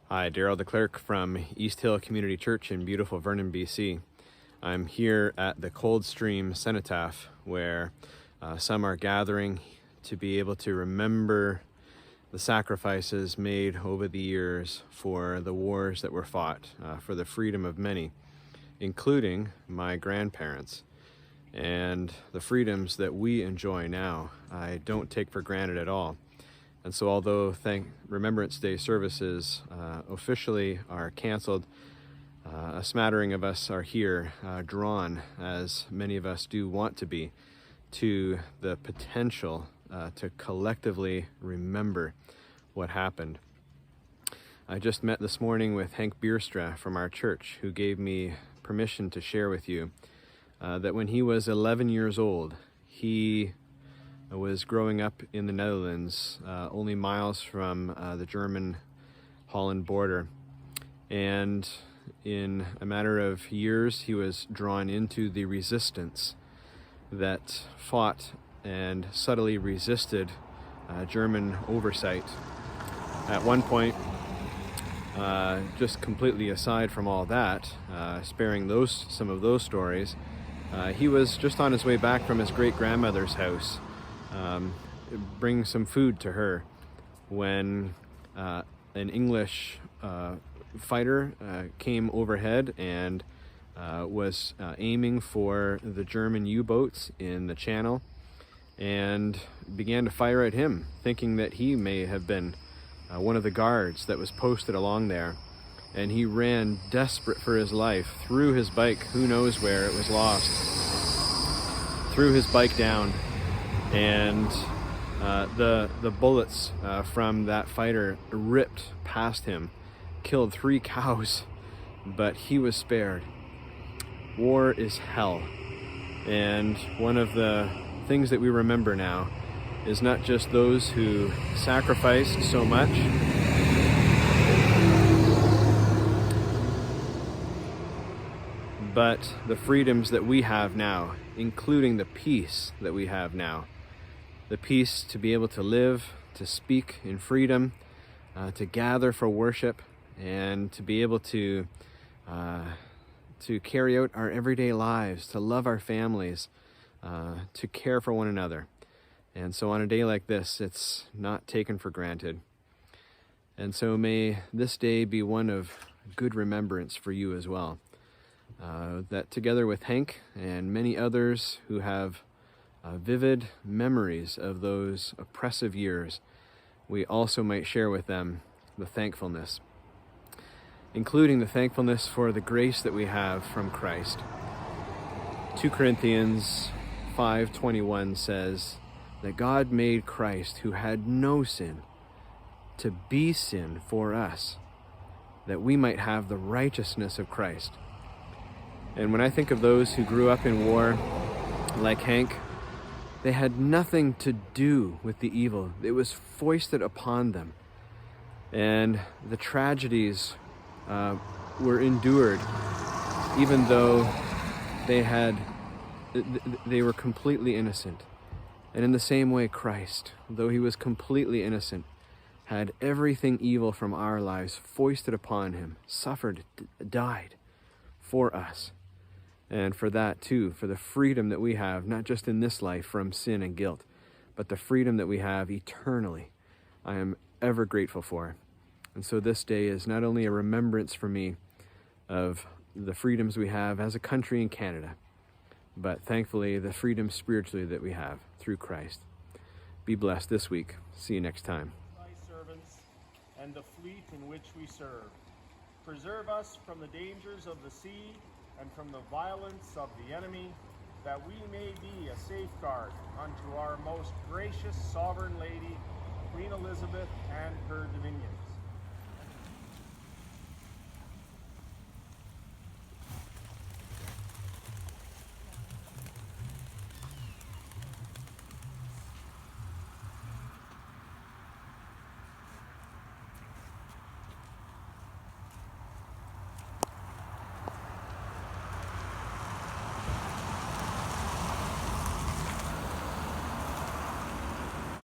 Hi, Daryl the clerk from East Hill Community Church in beautiful Vernon, BC. I'm here at the Coldstream cenotaph where some are gathering to be able to remember the sacrifices made over the years for the wars that were fought, for the freedom of many, including my grandparents. And the freedoms that we enjoy now, I don't take for granted at all. And so although Remembrance Day services officially are canceled, a smattering of us are here, drawn, as many of us do want to be, to the potential to collectively remember what happened. I just met this morning with Henk Beerstra from our church, who gave me permission to share with you that when he was 11 years old, he was growing up in the Netherlands, only miles from the German-Holland border. And in a matter of years, he was drawn into the resistance that fought and subtly resisted German oversight. At one point, just completely aside from all that, sparing some of those stories, he was just on his way back from his great-grandmother's house, bring some food to her, when an English fighter came overhead and was aiming for the German U-boats in the channel and began to fire at him, thinking that he may have been one of the guards that was posted along there. And he ran desperate for his life, threw his bike, who knows where, it was lost, threw his bike down, and the bullets from that fighter ripped past him, killed 3 cows, but he was spared. War is hell, and one of the things that we remember now is not just those who sacrificed so much, but the freedoms that we have now, including the peace that we have now. The peace to be able to live, to speak in freedom, to gather for worship, and to be able to carry out our everyday lives, to love our families, to care for one another. And so on a day like this, it's not taken for granted. And so may this day be one of good remembrance for you as well. That together with Henk and many others who have vivid memories of those oppressive years, we also might share with them the thankfulness, including the thankfulness for the grace that we have from Christ. 2 Corinthians 5:21 says that God made Christ, who had no sin, to be sin for us, that we might have the righteousness of Christ. And when I think of those who grew up in war, like Henk, they had nothing to do with the evil. It was foisted upon them. And the tragedies were endured, even though they were completely innocent. And in the same way, Christ, though he was completely innocent, had everything evil from our lives foisted upon him, suffered, died for us. And for that too, for the freedom that we have, not just in this life from sin and guilt, but the freedom that we have eternally, I am ever grateful for. And so this day is not only a remembrance for me of the freedoms we have as a country in Canada, but thankfully the freedom spiritually that we have through Christ. Be blessed this week. See you next time. Thy servants and the fleet in which we serve. Preserve us from the dangers of the sea and from the violence of the enemy, that we may be a safeguard unto our most gracious Sovereign Lady, Queen Elizabeth, and her dominions.